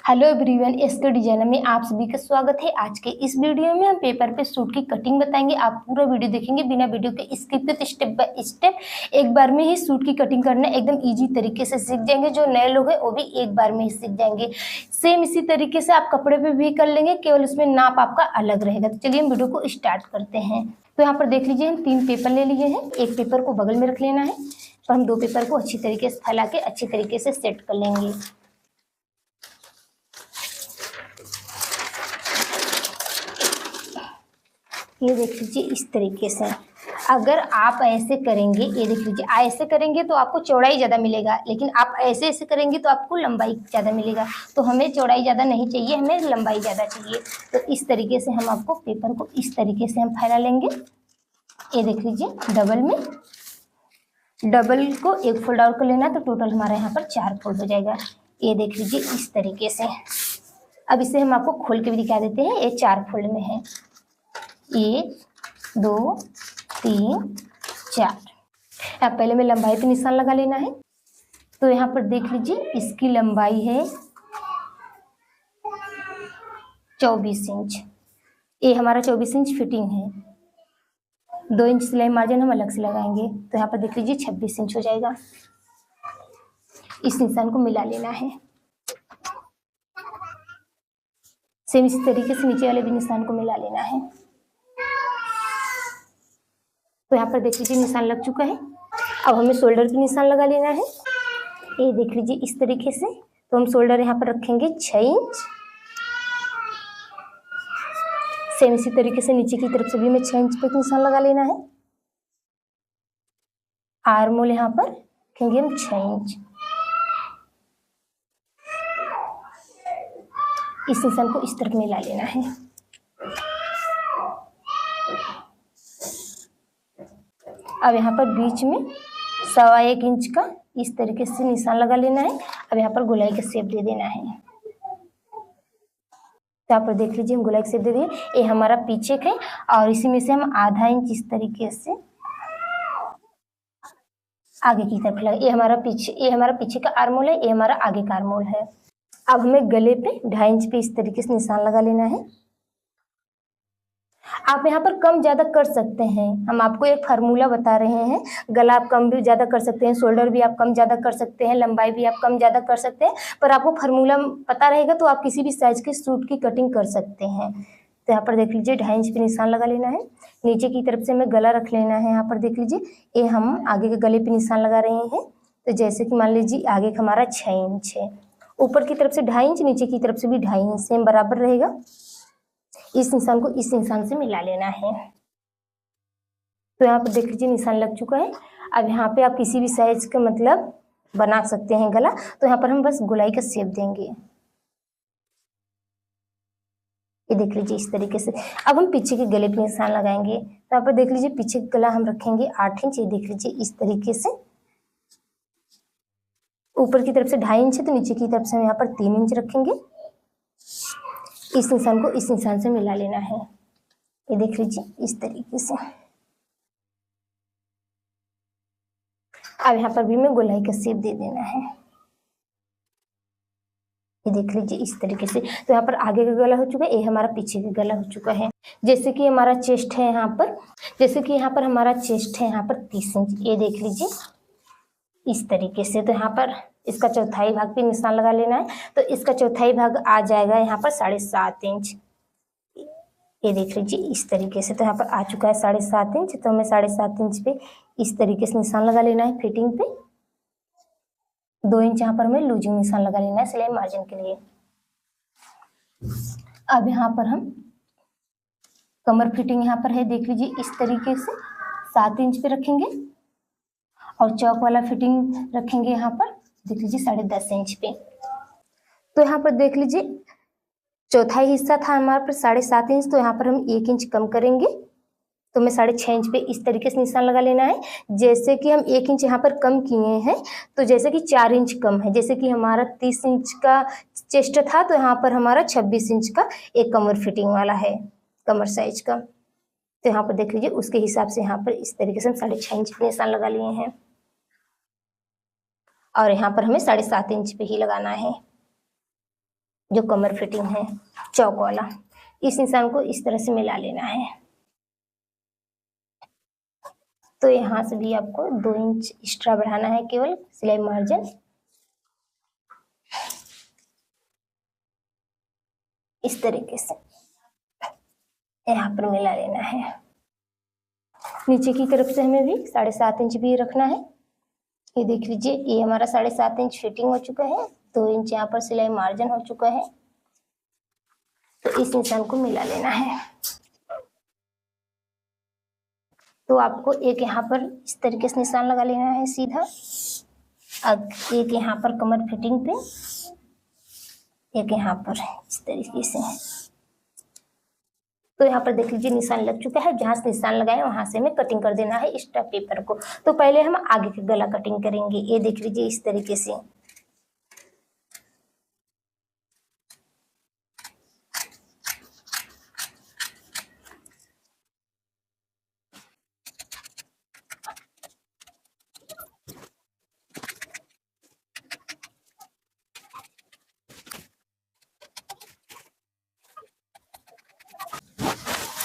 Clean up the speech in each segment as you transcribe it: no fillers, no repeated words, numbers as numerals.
Hello everyone, SK designer में आप सभी का स्वागत है। आज के इस वीडियो में हम पेपर पे सूट की कटिंग बताएंगे। आप पूरा वीडियो देखेंगे बिना वीडियो के स्किप के, तो स्टेप बाय स्टेप एक बार में ही सूट की कटिंग करना एकदम इजी तरीके से सीख जाएंगे। जो नए लोग हैं वो भी एक बार में ही सीख जाएंगे। सेम इसी तरीके से आप कपड़े पे भी कर लेंगे, केवल उसमें नाप आपका अलग रहेगा। तो चलिए हम वीडियो को स्टार्ट करते हैं। तो यहाँ पर देख लीजिए, हम 3 पेपर ले लिए हैं। एक पेपर को बगल में रख लेना है और हम 2 पेपर को अच्छी तरीके से फैला के अच्छी तरीके से सेट कर लेंगे। ये देख लीजिए इस तरीके से। अगर आप ऐसे करेंगे, ये देख लीजिए, ऐसे करेंगे तो आपको चौड़ाई ज़्यादा मिलेगा, लेकिन आप ऐसे ऐसे करेंगे तो आपको लंबाई ज़्यादा मिलेगा। तो हमें चौड़ाई ज़्यादा नहीं चाहिए, हमें लंबाई ज़्यादा चाहिए। तो इस तरीके से हम आपको पेपर को इस तरीके से हम फैला लेंगे। ये देख लीजिए, डबल को एक फोल्ड और कर लेना, तो टोटल हमारे यहाँ पर 4 फोल्ड हो जाएगा। ये देख लीजिए इस तरीके से। अब इसे हम आपको खोल के भी दिखा देते हैं। ये 4 फोल्ड में है, 1 2 3 4। अब पहले में लंबाई पे निशान लगा लेना है। तो यहाँ पर देख लीजिए, इसकी लंबाई है 24 इंच। ये हमारा 24 इंच फिटिंग है। 2 इंच सिलाई मार्जिन हम अलग से लगाएंगे, तो यहाँ पर देख लीजिए 26 इंच हो जाएगा। इस निशान को मिला लेना है। सेम इसी तरीके से नीचे वाले भी निशान को मिला लेना है। तो यहाँ पर देख लीजिए निशान लग चुका है। अब हमें शोल्डर पे निशान लगा लेना है। ये देख लीजिए इस तरीके से। तो हम शोल्डर यहाँ पर रखेंगे 6 इंच। सेम इसी तरीके से नीचे की तरफ से भी हमें 6 इंच पे निशान लगा लेना है। आर्म होल यहाँ पर रखेंगे हम 6 इंच। इस निशान को इस तरफ मिला लेना है। अब यहाँ पर बीच में 1.25 इंच का इस तरीके से निशान लगा लेना है। अब यहाँ पर गोलाई का शेप दे देना है। तो यहाँ पर देख लीजिए हम गोलाई का शेप दे दिए। ये हमारा पीछे है और इसी में से हम आधा इंच इस तरीके से आगे की तरफ लगा। ये हमारा पीछे का आर्मोल है, ये हमारा आगे का आर्मोल है। अब हमें गले पे 2.5 इंच पे इस तरीके से निशान लगा लेना है। आप यहाँ पर कम ज़्यादा कर सकते हैं। हम आपको एक फार्मूला बता रहे हैं। गला आप कम भी ज़्यादा कर सकते हैं, शोल्डर भी आप कम ज़्यादा कर सकते हैं, लंबाई भी आप कम ज़्यादा कर सकते हैं। पर आपको फार्मूला पता रहेगा तो आप किसी भी साइज़ के सूट की कटिंग कर सकते हैं। तो यहाँ पर देख लीजिए 2.5 इंच पे निशान लगा लेना है। नीचे की तरफ से हमें गला रख लेना है। यहाँ पर देख लीजिए, ये हम आगे के गले पे निशान लगा रहे हैं। तो जैसे कि मान लीजिए आगे का हमारा 6 इंच है, ऊपर की तरफ से 2.5 इंच, नीचे की तरफ से भी 2.5 इंच, सेम बराबर रहेगा। इस निशान को इस निशान से मिला लेना है। तो यहाँ पर देख लीजिए निशान लग चुका है। अब यहाँ पे आप किसी भी साइज का मतलब बना सकते हैं गला। तो यहाँ पर हम बस गोलाई का शेप देंगे। ये देख लीजिए इस तरीके से। अब हम पीछे के गले पे निशान लगाएंगे। तो यहाँ पर देख लीजिए पीछे का गला हम रखेंगे 8 इंच। ये देख लीजिए इस तरीके से। ऊपर की तरफ से 2.5 इंच है, तो नीचे की तरफ से हम यहाँ पर 3 इंच रखेंगे। इस निशान को इस निशान से मिला लेना है। ये देख लीजिए इस तरीके से। अब यहाँ पर भी हमें गोलाई का शेप दे देना है। ये देख लीजिए इस तरीके से। तो यहाँ पर आगे का गला हो चुका है, ये हमारा पीछे का गला हो चुका है। जैसे कि हमारा चेस्ट है यहाँ पर, हमारा चेस्ट है यहाँ पर 30 इंच। ये देख लीजिए इस तरीके से। तो यहाँ पर इसका चौथाई भाग पे निशान लगा लेना है। तो इसका चौथाई भाग आ जाएगा यहाँ पर 7.5 इंच। ये देख लीजिए इस तरीके से। तो यहाँ पर आ चुका है 7.5 इंच। तो हमें 7.5 इंच पे इस तरीके से निशान लगा लेना है फिटिंग पे। 2 इंच यहाँ पर हमें लूजिंग निशान लगा लेना है सिलाई मार्जिन के लिए। अब यहाँ पर हम कमर फिटिंग यहाँ पर है, देख लीजिए इस तरीके से 7 इंच पे रखेंगे और चौक वाला फिटिंग रखेंगे यहाँ पर, देख लीजिए 10.5 इंच पे। तो यहाँ पर देख लीजिए चौथाई हिस्सा था हमारे पर 7.5 इंच, तो यहाँ पर हम 1 इंच कम करेंगे। तो हमें 6.5 इंच पे इस तरीके से निशान लगा लेना है। जैसे कि हम 1 इंच यहाँ पर कम किए हैं, तो जैसे कि 4 इंच कम है। जैसे कि हमारा 30 इंच का चेस्ट था, तो यहाँ पर हमारा 26 इंच का एक कमर फिटिंग वाला है, कमर साइज का। तो यहाँ पर देख लीजिए उसके हिसाब से यहाँ पर इस तरीके से हम 6.5 इंच पे निशान लगा लिए हैं और यहाँ पर हमें 7.5 इंच पे ही लगाना है। जो कमर फिटिंग है चौक वाला, इस निशान को इस तरह से मिला लेना है। तो यहाँ से भी आपको 2 इंच एक्स्ट्रा बढ़ाना है केवल सिलाई मार्जिन। इस तरीके से यहाँ पर मिला लेना है। नीचे की तरफ से हमें भी 7.5 इंच भी रखना है। ये देख लीजिए, ये हमारा 7.5 इंच फिटिंग हो चुका है, 2 इंच यहाँ पर सिलाई मार्जिन हो चुका है। तो इस निशान को मिला लेना है। तो आपको एक यहाँ पर इस तरीके से निशान लगा लेना है सीधा, अब एक यहाँ पर कमर फिटिंग पे, एक यहाँ पर इस तरीके से। तो यहाँ पर देख लीजिए निशान लग चुका है। जहाँ से निशान लगाए वहां से हमें कटिंग कर देना है एक्स्ट्रा पेपर को। तो पहले हम आगे का गला कटिंग करेंगे। ये देख लीजिए इस तरीके से।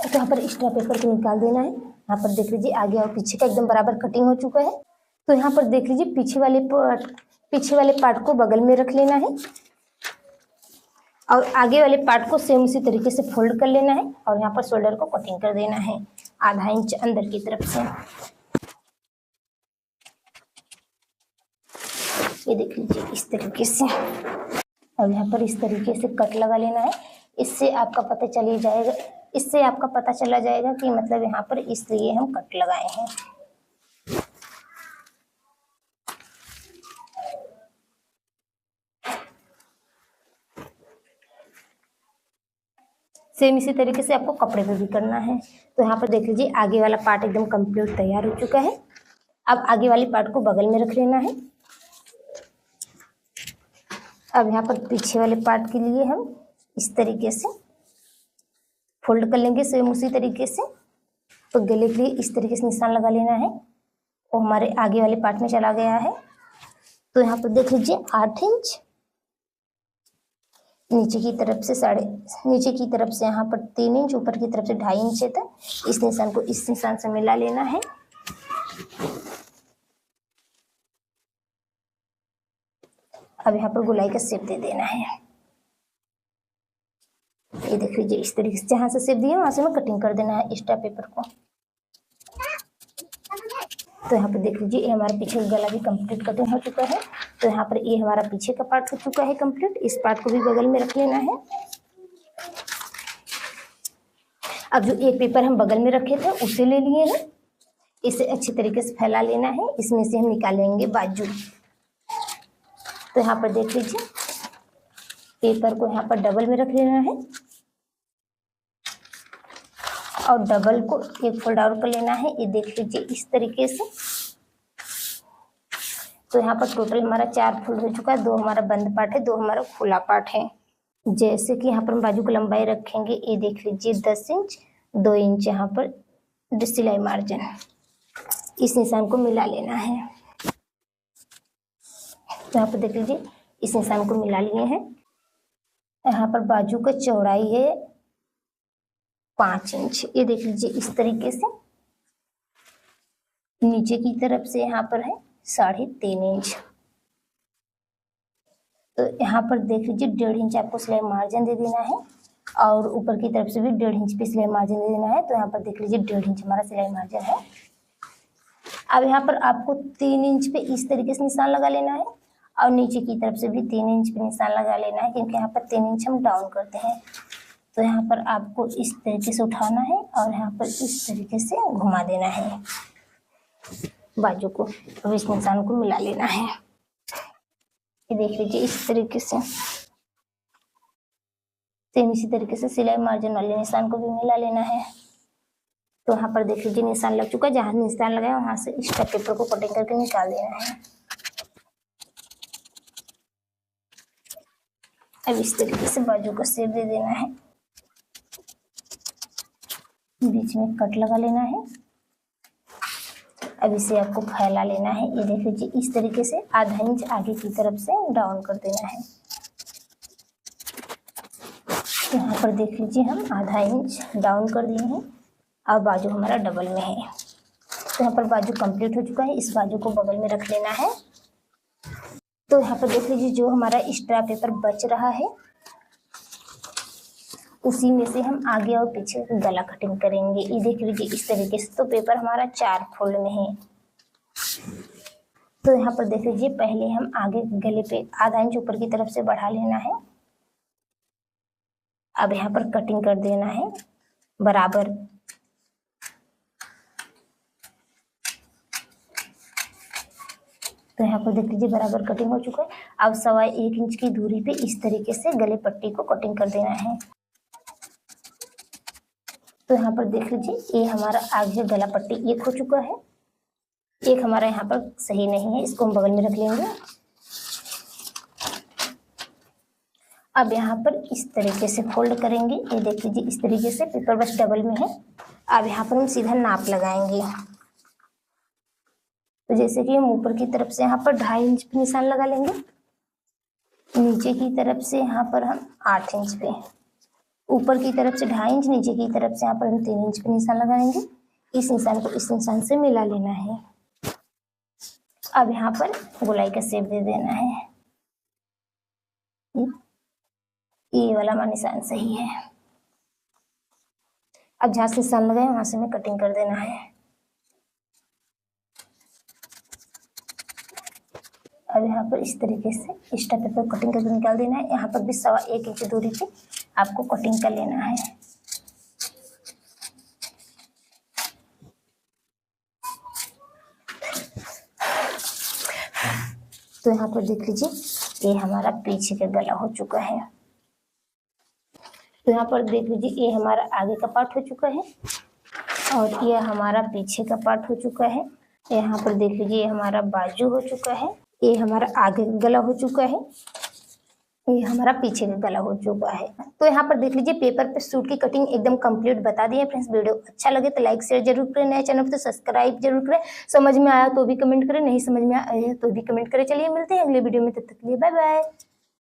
तो यहाँ पर एक्स्ट्रा पेपर को निकाल देना है। यहाँ पर देख लीजिए आगे और पीछे का एकदम बराबर कटिंग हो चुका है। तो यहाँ पर देख लीजिए पीछे वाले पार्ट को बगल में रख लेना है और आगे वाले पार्ट को सेम उसी तरीके से फोल्ड कर लेना है और यहाँ पर शोल्डर को कटिंग कर देना है आधा इंच अंदर की तरफ से। ये देख लीजिए इस तरीके से। और यहाँ पर इस तरीके से कट लगा लेना है। इससे आपका पता चला जाएगा कि मतलब यहाँ पर इसलिए हम कट लगाए हैं। सेम इसी तरीके से आपको कपड़े पे भी करना है। तो यहाँ पर देख लीजिए आगे वाला पार्ट एकदम कंप्लीट तैयार हो चुका है। अब आगे वाली पार्ट को बगल में रख लेना है। अब यहाँ पर पीछे वाले पार्ट के लिए हम इस तरीके से फोल्ड कर लेंगे सेम उसी तरीके से। तो गले के लिए इस तरीके से निशान लगा लेना है। वो हमारे आगे वाले पार्ट में चला गया है। तो यहाँ पर देख लीजिए 8 इंच, नीचे की तरफ से यहाँ पर 3 इंच, ऊपर की तरफ से 2.5 इंच तक इस निशान को इस निशान से मिला लेना है। अब यहाँ पर गोलाई का शेप दे देना है। ये देख लीजिए इस तरीके से जहाँ से शेप दिया वहां से हमें कटिंग कर देना है एक्स्ट्रा पेपर को। तो यहाँ पर देख लीजिए ये हमारा पीछे का गला भी कंप्लीट कटिंग हो चुका है। तो यहाँ पर ये हमारा पीछे का पार्ट हो चुका है कंप्लीट। इस पार्ट को भी बगल में रख लेना है। अब जो एक पेपर हम बगल में रखे थे उसे ले लिए हैं, इसे अच्छी तरीके से फैला लेना है। इसमें से हम निकालेंगे बाजू। तो यहाँ पर देख लीजिए पेपर को यहाँ पर डबल में रख लेना है और डबल को एक फोल्ड आउट कर लेना है। ये देख लीजिए इस तरीके से। तो यहाँ पर टोटल हमारा 4 फोल्ड हो चुका है। 2 हमारा बंद पार्ट है, 2 हमारा खुला पार्ट है। जैसे कि यहाँ पर हम बाजू की लंबाई रखेंगे, ये देख लीजिए 10 इंच, 2 इंच यहाँ पर सिलाई मार्जिन, इस निशान को मिला लेना है। तो यहाँ पर देख लीजिए इस निशान को मिला लिए हैं। यहाँ पर बाजू का चौड़ाई है 5 इंच। ये देख लीजिए इस तरीके से। नीचे की तरफ से यहाँ पर है 3.5 इंच। तो यहाँ पर देख लीजिए 1.5 इंच आपको सिलाई मार्जिन दे देना है और ऊपर की तरफ से भी 1.5 इंच पे सिलाई मार्जिन दे देना है। तो यहाँ पर देख लीजिए 1.5 इंच हमारा सिलाई मार्जिन है। अब यहाँ पर आपको 3 इंच पे इस तरीके से निशान लगा लेना है और नीचे की तरफ से भी 3 इंच पे निशान लगा लेना है, क्योंकि यहाँ पर 3 इंच हम डाउन करते हैं। तो यहाँ पर आपको इस तरीके से उठाना है और यहाँ पर इस तरीके से घुमा देना है बाजू को। अब इस निशान को मिला लेना है। ये देख लीजिए इस तरीके से। सेम इसी तरीके से सिलाई मार्जिन वाले निशान को भी मिला लेना है। तो यहाँ पर देख लीजिए निशान लग चुका है। जहाँ निशान लगाया वहां से एक्स्ट्रा पेपर को कटिंग करके निकाल देना है। अब इस तरीके से बाजू का शेप दे देना है। बीच में कट लगा लेना है। अब इसे आपको फैला लेना है। ये देख लीजिए इस तरीके से 1/2 इंच आगे की तरफ से डाउन कर देना है। यहाँ पर देख लीजिए हम आधा इंच डाउन कर दिए हैं। अब बाजू हमारा डबल में है, तो यहाँ पर बाजू कंप्लीट हो चुका है। इस बाजू को बगल में रख लेना है। तो यहाँ पर देख लीजिए जो हमारा एक्स्ट्रा पेपर बच रहा है उसी में से हम आगे और पीछे गला कटिंग करेंगे। ये देख लीजिए इस तरीके से। तो पेपर हमारा 4 फोल्ड में है। तो यहाँ पर देख लीजिए पहले हम आगे गले पे आधा इंच ऊपर की तरफ से बढ़ा लेना है। अब यहाँ पर कटिंग कर देना है बराबर। तो यहाँ पर देख लीजिए बराबर कटिंग हो चुका है। अब 1.25 इंच की दूरी पे इस तरीके से गले पट्टी को कटिंग कर देना है। तो यहाँ पर देख लीजिए ये हमारा आगे गला पट्टी एक हो चुका है। एक हमारा यहाँ पर सही नहीं है, इसको हम बगल में रख लेंगे। अब यहाँ पर इस तरीके से फोल्ड करेंगे। ये देख लीजिए इस तरीके से पेपर बस डबल में है। अब यहाँ पर हम सीधा नाप लगाएंगे। तो जैसे कि हम ऊपर की तरफ से यहाँ पर 2.5 इंच पे निशान लगा लेंगे, नीचे की तरफ से यहाँ पर हम 8 इंच पे, ऊपर की तरफ से 2.5 इंच, नीचे की तरफ से यहाँ पर हम 3 इंच पे निशान लगाएंगे। इस निशान को इस निशान से मिला लेना है। अब यहाँ पर गोलाई का शेप दे देना है। ये वाला हमारा निशान सही है। अब जहाँ से निशान लगाए वहां से हमें कटिंग कर देना है। अब यहाँ पर इस तरीके से एक्स्ट्रा पेपर कटिंग करके निकाल देना है। यहाँ पर भी 1.25 इंच दूरी पे आपको कटिंग कर लेना है। तो यहाँ पर देख लीजिए ये हमारा पीछे का गला हो चुका है। तो यहाँ पर देख लीजिए ये हमारा आगे का पार्ट हो चुका है और ये हमारा पीछे का पार्ट हो चुका है। यहाँ पर देख लीजिए ये हमारा बाजू हो चुका है, ये हमारा आगे का गला हो चुका है, ये हमारा पीछे का गला हो चुका है। तो यहाँ पर देख लीजिए पेपर पे सूट की कटिंग एकदम कंप्लीट बता दी है। फ्रेंड्स वीडियो अच्छा लगे तो लाइक शेयर जरूर करें, नए चैनल पर तो सब्सक्राइब जरूर करें। समझ में आया तो भी कमेंट करें, नहीं समझ में आया तो भी कमेंट करें। चलिए मिलते हैं अगले वीडियो में, तब तक के लिए बाय बाय।